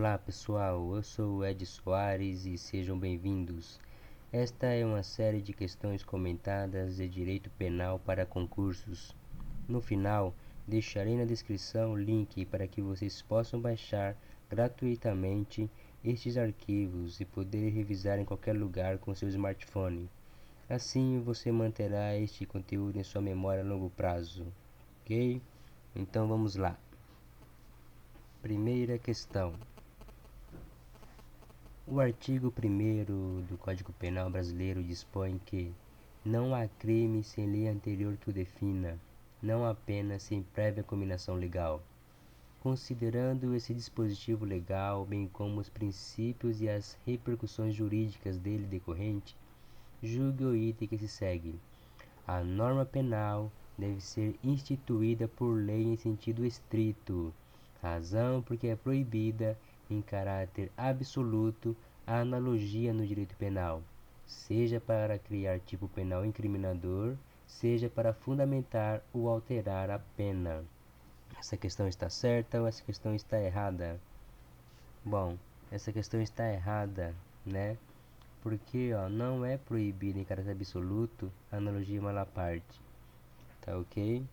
Olá pessoal, eu sou o Ed Soares e sejam bem-vindos. Esta é uma série de questões comentadas de direito penal para concursos. No final, deixarei na descrição o link para que vocês possam baixar gratuitamente estes arquivos e poder revisar em qualquer lugar com seu smartphone. Assim você manterá este conteúdo em sua memória a longo prazo, ok? Então vamos lá. Primeira questão. O artigo 1º do Código Penal brasileiro dispõe que não há crime sem lei anterior que o defina, não há pena sem prévia cominação legal. Considerando esse dispositivo legal, bem como os princípios e as repercussões jurídicas dele decorrente, julgue o item que se segue. A norma penal deve ser instituída por lei em sentido estrito, razão porque é proibida, em caráter absoluto, a analogia no direito penal, seja para criar tipo penal incriminador, seja para fundamentar ou alterar a pena. Essa questão está certa ou essa questão está errada? Bom, essa questão está errada, né? Porque não é proibido em caráter absoluto a analogia à parte. Tá ok?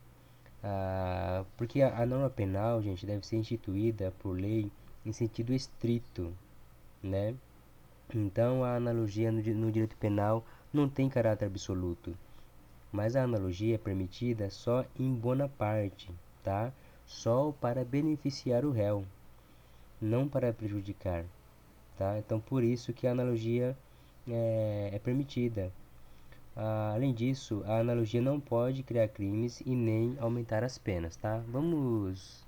Porque a norma penal, gente, deve ser instituída por lei em sentido estrito, né? Então a analogia no direito penal não tem caráter absoluto, mas a analogia é permitida só em bona parte, tá? Só para beneficiar o réu, não para prejudicar, tá? Então por isso que a analogia é permitida. Além disso, a analogia não pode criar crimes e nem aumentar as penas, tá? Vamos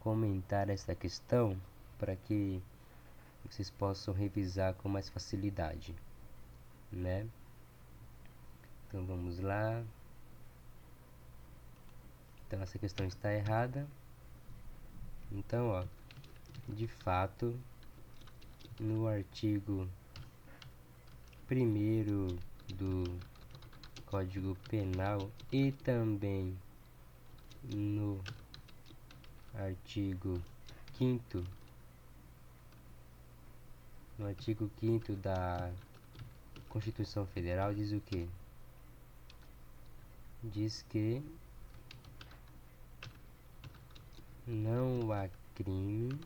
comentar essa questão para que vocês possam revisar com mais facilidade, né? Então vamos lá. Então essa questão está errada. Então, de fato, no artigo 1º do Código Penal e também no artigo 5º da Constituição Federal diz o quê? Diz que não há crime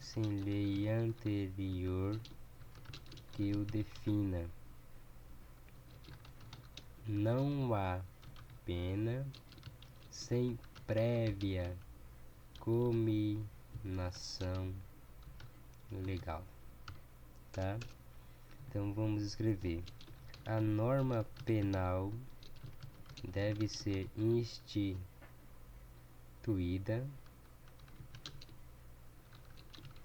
sem lei anterior que o defina. Não há pena sem prévia cominação legal, tá? Então vamos escrever: a norma penal deve ser instituída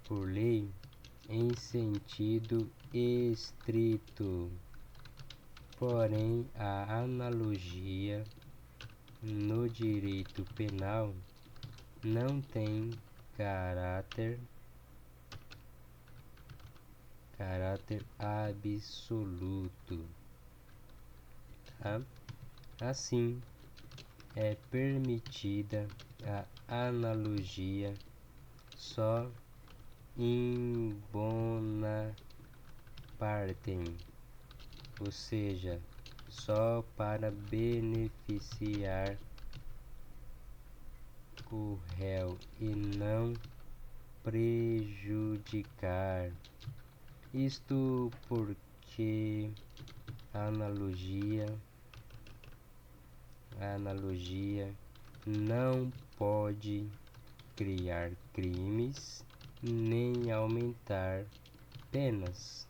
por lei em sentido estrito, porém a analogia no direito penal não tem caráter absoluto, tá? Assim, é permitida a analogia só in bona partem, ou seja, só para beneficiar o réu e não prejudicar. Isto porque a analogia não pode criar crimes nem aumentar penas,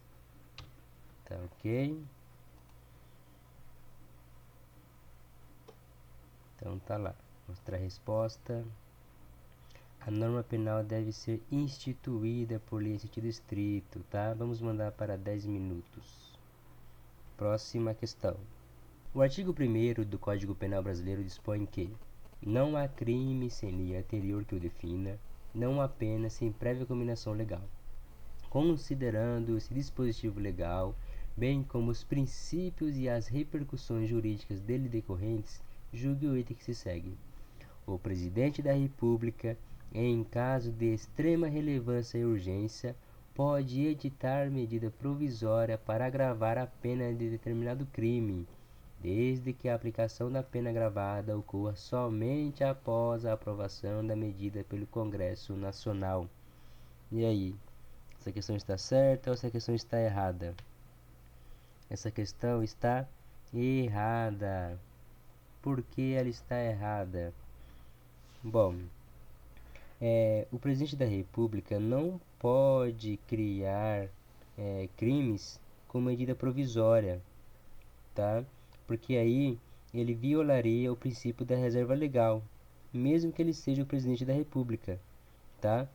tá ok? Então tá lá, mostrar a resposta. A norma penal deve ser instituída por lei em sentido estrito, tá? Vamos mandar para 10 minutos. Próxima questão. O artigo 1º do Código Penal brasileiro dispõe que não há crime sem lei anterior que o defina, não há pena sem prévia cominação legal. Considerando esse dispositivo legal, bem como os princípios e as repercussões jurídicas dele decorrentes, julgue o item que se segue. O Presidente da República em caso de extrema relevância e urgência, pode editar medida provisória para agravar a pena de determinado crime, desde que a aplicação da pena agravada ocorra somente após a aprovação da medida pelo Congresso Nacional. E aí, essa questão está certa ou essa questão está errada? Essa questão está errada. Por que ela está errada? Bom, o presidente da República não pode criar crimes com medida provisória, tá? Porque aí ele violaria o princípio da reserva legal, mesmo que ele seja o presidente da República, tá?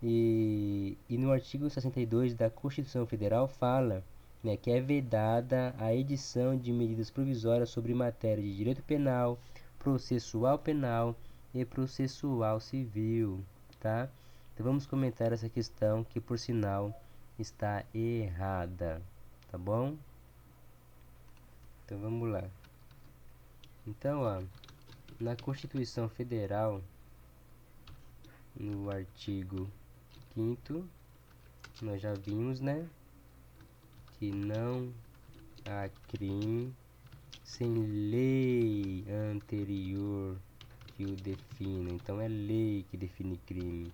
E no artigo 62 da Constituição Federal fala, né, que é vedada a edição de medidas provisórias sobre matéria de direito penal, processual penal e processual civil, tá? Então vamos comentar essa questão que, por sinal, está errada, tá bom? Então vamos lá. Então, ó, na Constituição Federal, no artigo 5º, nós já vimos, né, que não há crime sem lei anterior que o defina. Então é lei que define crime,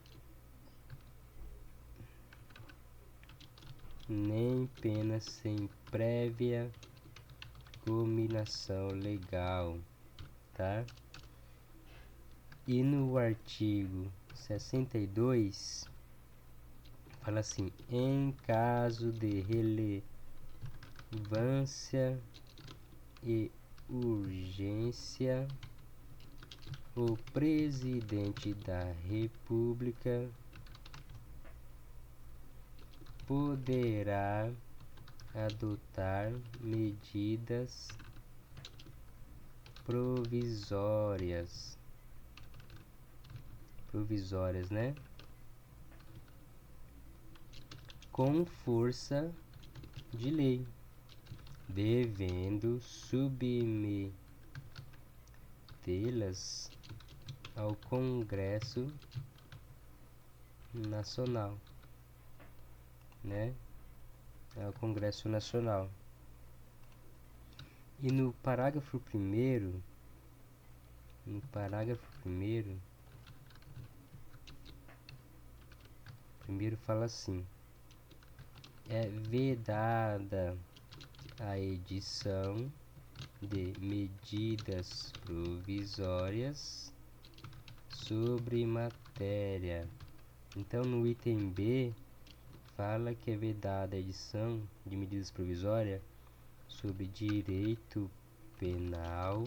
nem pena sem prévia cominação legal, tá? E no artigo 62 fala assim: em caso de relevância e urgência, o presidente da República poderá adotar medidas provisórias, né, com força de lei, devendo submetê-las ao Congresso Nacional, né? Ao Congresso Nacional. E no parágrafo primeiro, primeiro fala assim: é vedada a edição de medidas provisórias sobre matéria. Então no item B fala que é vedada a edição de medidas provisórias sobre direito penal,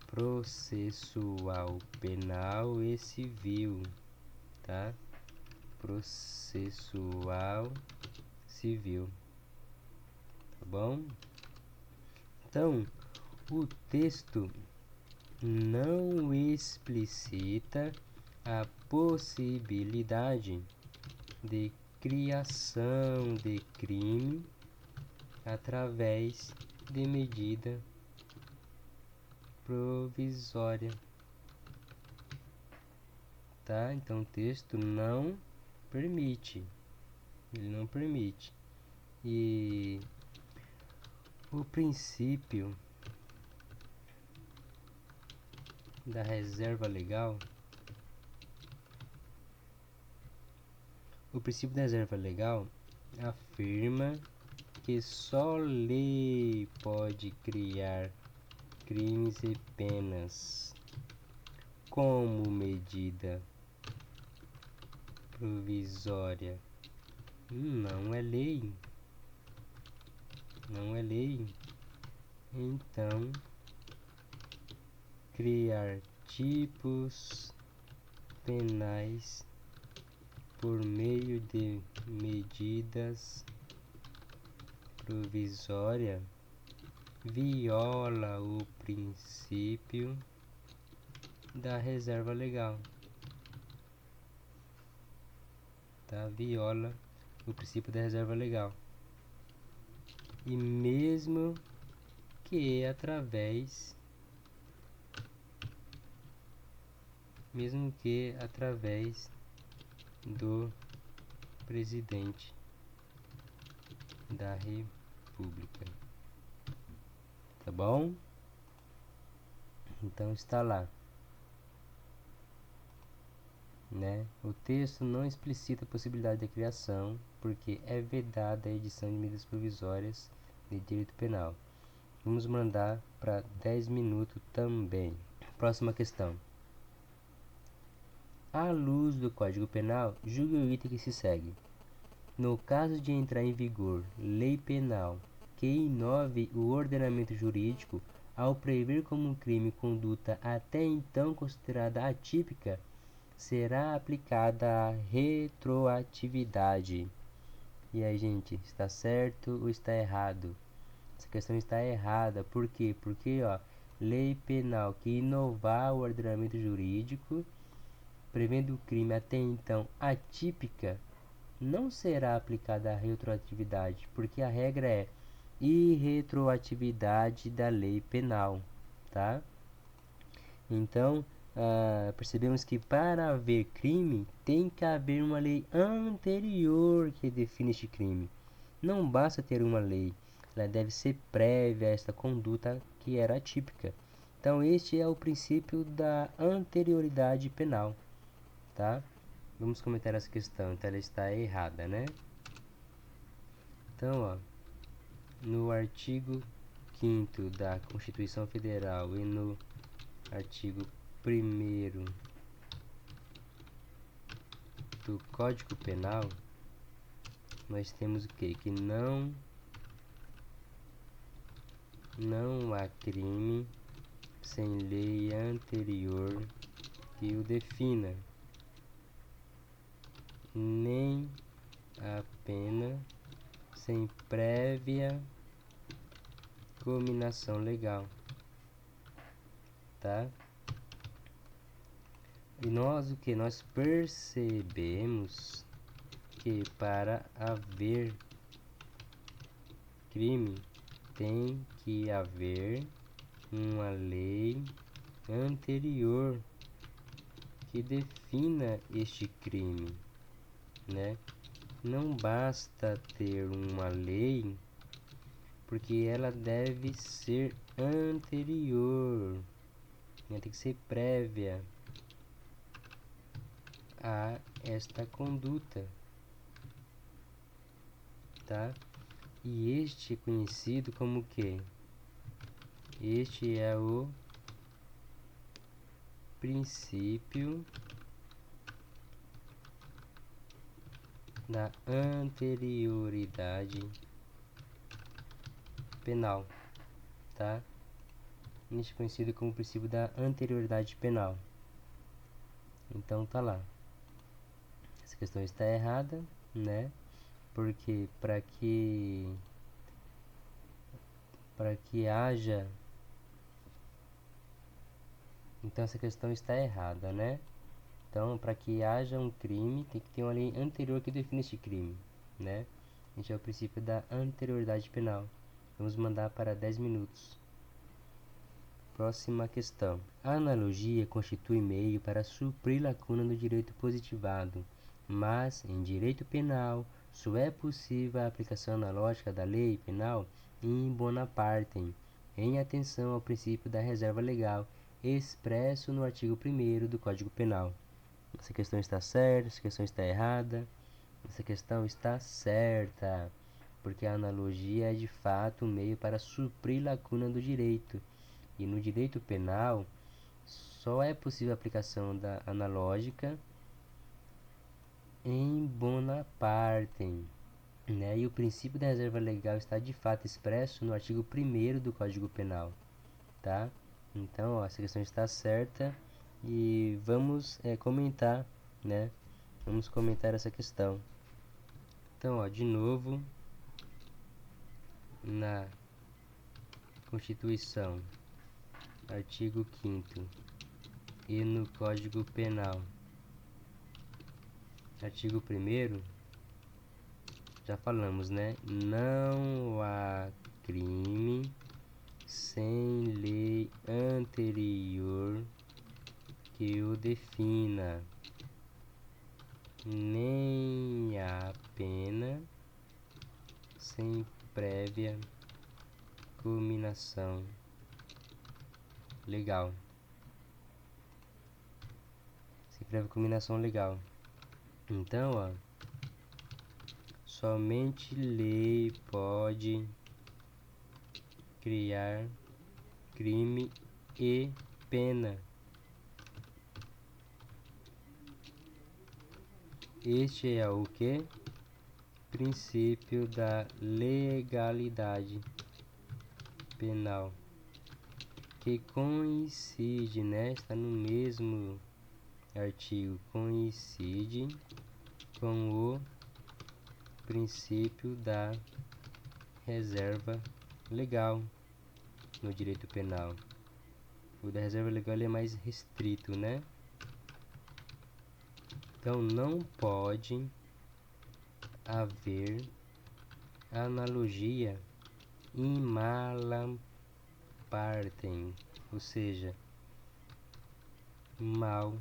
processual penal e civil, tá? Processual civil, tá bom? Então, o texto não explicita a possibilidade de criação de crime através de medida provisória, tá? Então o texto não permite, ele não permite. E o princípio da reserva legal, afirma que só lei pode criar crimes e penas como medida provisória. Não é lei. Então, criar tipos penais por meio de medidas provisórias viola o princípio da reserva legal, tá? Viola o princípio da reserva legal. E mesmo que através mesmo que através do presidente da República. Tá bom? Então está lá, né? O texto não explicita a possibilidade de criação, porque é vedada a edição de medidas provisórias de direito penal. Vamos mandar para 10 minutos também. Próxima questão. À luz do Código Penal, julgue o item que se segue. No caso de entrar em vigor lei penal que inove o ordenamento jurídico ao prever como um crime conduta até então considerada atípica, será aplicada a retroatividade. E aí, gente, está certo ou está errado? Essa questão está errada. Por quê? Porque, lei penal que inovar o ordenamento jurídico, prevendo o crime até então atípica, não será aplicada a retroatividade, porque a regra é irretroatividade da lei penal, tá? Então, percebemos que para haver crime, tem que haver uma lei anterior que define este crime. Não basta ter uma lei, ela deve ser prévia a esta conduta que era atípica. Então, este é o princípio da anterioridade penal, tá? Vamos comentar essa questão, então ela está errada, né? Então, no artigo 5º da Constituição Federal e no artigo 1º do Código Penal, nós temos o quê? Que não há crime sem lei anterior que o defina, nem a pena sem prévia cominação legal, tá? E nós o que? Nós percebemos que para haver crime tem que haver uma lei anterior que defina este crime, né? Não basta ter uma lei, porque ela deve ser anterior, né? Tem que ser prévia a esta conduta, tá? E este é conhecido como que? Este é o princípio da anterioridade penal, tá? Este é conhecido como princípio da anterioridade penal. Então tá lá. Essa questão está errada, né? Porque para que haja, então essa questão está errada, né? Então, para que haja um crime, tem que ter uma lei anterior que define este crime, né? Este é o princípio da anterioridade penal. Vamos mandar para 10 minutos. Próxima questão. A analogia constitui meio para suprir lacuna do direito positivado, mas, em direito penal, só é possível a aplicação analógica da lei penal in bona partem, em atenção ao princípio da reserva legal, expresso no artigo 1º do Código Penal. Essa questão está certa, essa questão está errada. Essa questão está certa, porque a analogia é de fato um meio para suprir lacuna do direito. E no direito penal, só é possível a aplicação da analógica em bona partem, né? E o princípio da reserva legal está de fato expresso no artigo 1º do Código Penal, tá? Então, essa questão está certa e vamos comentar, né? Vamos comentar essa questão. Então, de novo, na Constituição, artigo 5º, e no Código Penal, artigo 1º, já falamos, né? Não há crime sem lei anterior que o defina, nem a pena sem prévia culminação legal. Sem prévia culminação legal. Então, ó, somente lei pode criar crime e pena. Este é o que? Princípio da legalidade penal, que coincide, né? Está no mesmo artigo, coincide com o princípio da reserva legal no direito penal. O da reserva legal ele é mais restrito, né? Então não pode haver analogia in mala partem, ou seja, mal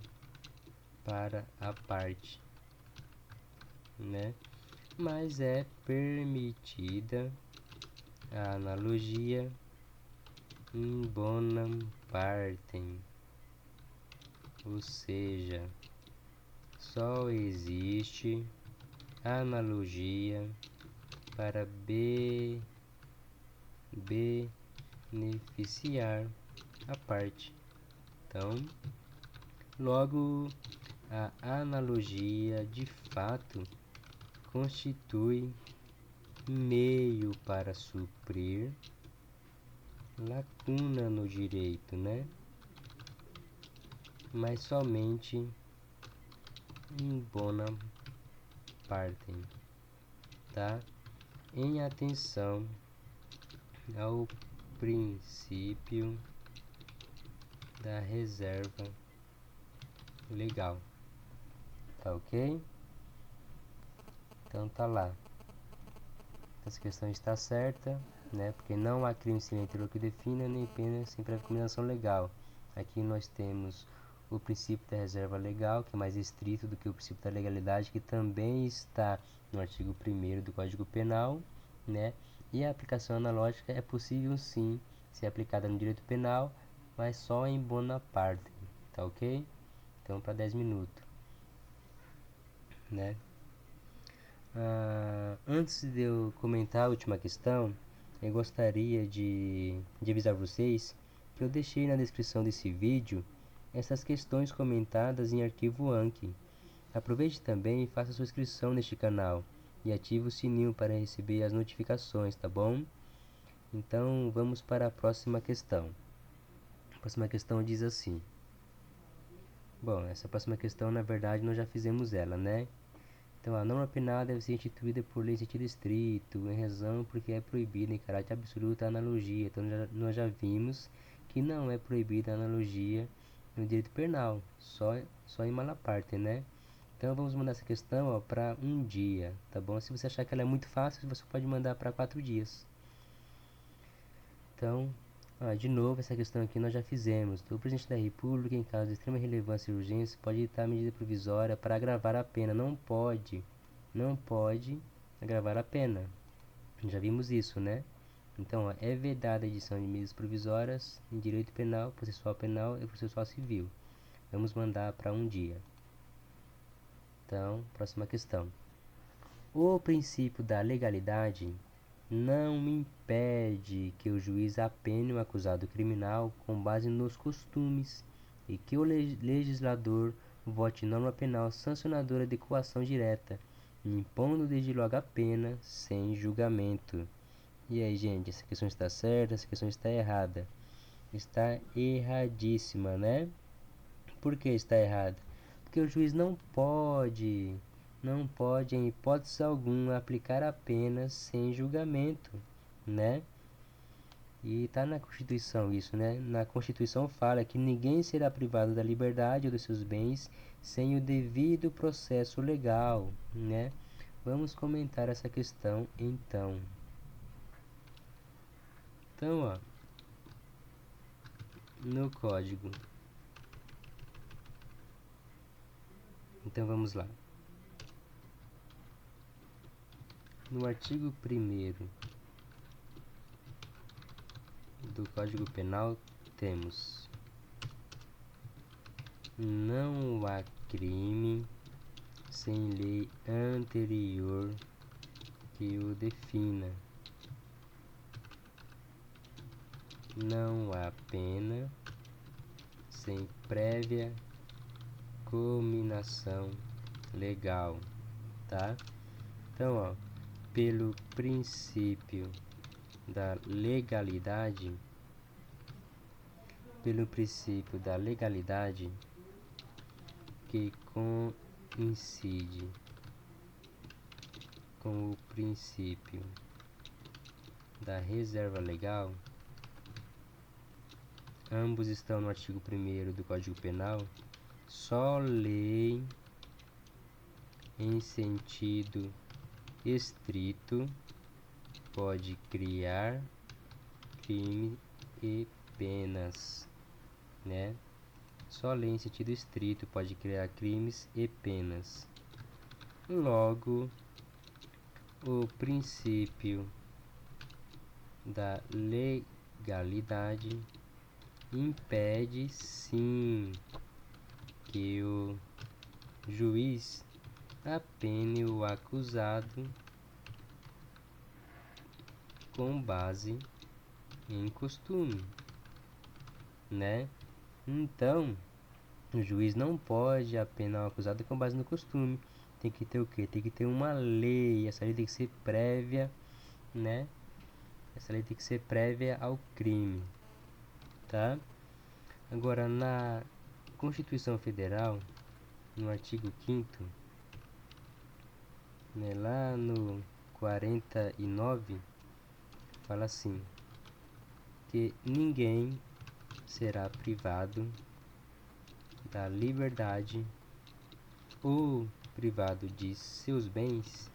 para a parte, né? Mas é permitida a analogia in bonam partem, ou seja, só existe analogia para beneficiar a parte. Então, logo, a analogia de fato constitui meio para suprir lacuna no direito, né? Mas somente em bona partem, tá? Em atenção ao princípio da reserva legal, tá ok? Então tá lá. Essa questão está certa, né? Porque não há crime sem lei anterior que defina, nem pena sem prévia combinação legal. Aqui nós temos o princípio da reserva legal, que é mais estrito do que o princípio da legalidade, que também está no artigo 1º do Código Penal, né? E a aplicação analógica é possível sim ser aplicada no direito penal, mas só em bona parte, tá ok? Então para 10 minutos, né? Antes de eu comentar a última questão, eu gostaria de avisar vocês que eu deixei na descrição desse vídeo essas questões comentadas em arquivo Anki. Aproveite também e faça sua inscrição neste canal e ative o sininho para receber as notificações, tá bom? Então vamos para a próxima questão. A próxima questão diz assim. Bom, essa próxima questão na verdade nós já fizemos ela, né? Então, a norma penal deve ser instituída por lei em sentido estrito, em razão porque é proibida em caráter absoluto a analogia. Então, nós já vimos que não é proibida a analogia no direito penal, só em mala parte, né? Então, vamos mandar essa questão para um dia, tá bom? Se você achar que ela é muito fácil, você pode mandar para 4 dias. Então, de novo, essa questão aqui nós já fizemos. O presidente da República, em caso de extrema relevância e urgência, pode editar medida provisória para agravar a pena. Não pode agravar a pena. Já vimos isso, né? Então, é vedada a edição de medidas provisórias em direito penal e processual civil. Vamos mandar para um dia. Então, próxima questão. O princípio da legalidade não impede que o juiz apene o acusado criminal com base nos costumes e que o legislador vote norma penal sancionadora de coação direta, impondo desde logo a pena sem julgamento. E aí, gente, essa questão está certa, essa questão está errada? Está erradíssima, né? Por que está errada? Porque o juiz não pode, em hipótese alguma, aplicar a pena sem julgamento, né? E está na Constituição isso, né? Na Constituição fala que ninguém será privado da liberdade ou dos seus bens sem o devido processo legal, né? Vamos comentar essa questão então. Então, ó, no Código Então vamos lá. No artigo 1º do Código Penal temos: não há crime sem lei anterior que o defina. Não há pena sem prévia cominação legal, tá? Então, ó, pelo princípio da legalidade, que coincide com o princípio da reserva legal, ambos estão no artigo 1º do Código Penal. Só lei em sentido estrito pode criar crime e penas, né? Só lei em sentido estrito pode criar crimes e penas. Logo, o princípio da legalidade impede sim que o juiz apene o acusado com base em costume, né? Então, o juiz não pode apenar o acusado com base no costume. Tem que ter o quê? Tem que ter uma lei. Essa lei tem que ser prévia, né? Essa lei tem que ser prévia ao crime, tá? Agora, na Constituição Federal, no artigo 5º, né, lá no 49, fala assim: que ninguém será privado da liberdade ou privado de seus bens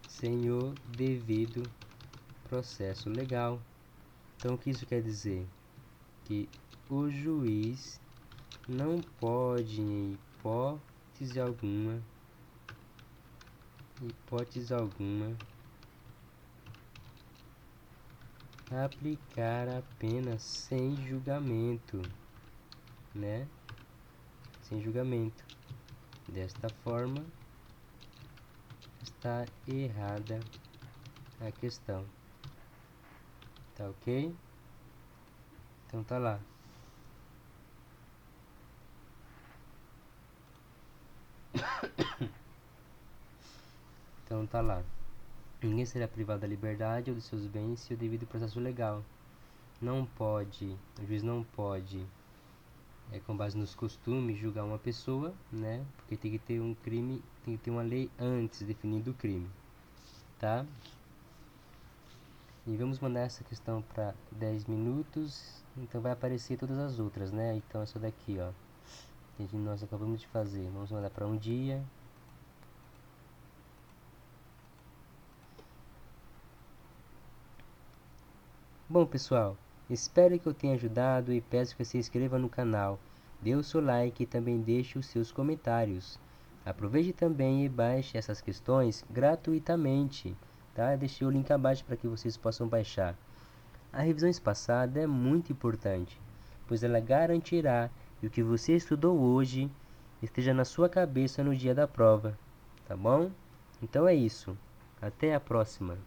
sem o devido processo legal. Então, o que isso quer dizer? Que o juiz não pode, em hipótese alguma, aplicar a pena sem julgamento, né? Sem julgamento. Desta forma, está errada a questão. Tá ok? Então tá lá. Então tá lá. Ninguém será privado da liberdade ou dos seus bens se o devido processo legal. Não pode, o juiz não pode, com base nos costumes, julgar uma pessoa, né? Porque tem que ter um crime, tem que ter uma lei antes definindo o crime, tá? E vamos mandar essa questão para 10 minutos, então vai aparecer todas as outras, né? Então essa daqui, ó, que nós acabamos de fazer, vamos mandar para um dia. Bom, pessoal, espero que eu tenha ajudado e peço que você se inscreva no canal, dê o seu like e também deixe os seus comentários. Aproveite também e baixe essas questões gratuitamente, tá? Deixei o link abaixo para que vocês possam baixar. A revisão espaçada é muito importante, pois ela garantirá que o que você estudou hoje esteja na sua cabeça no dia da prova, tá bom? Então é isso. Até a próxima.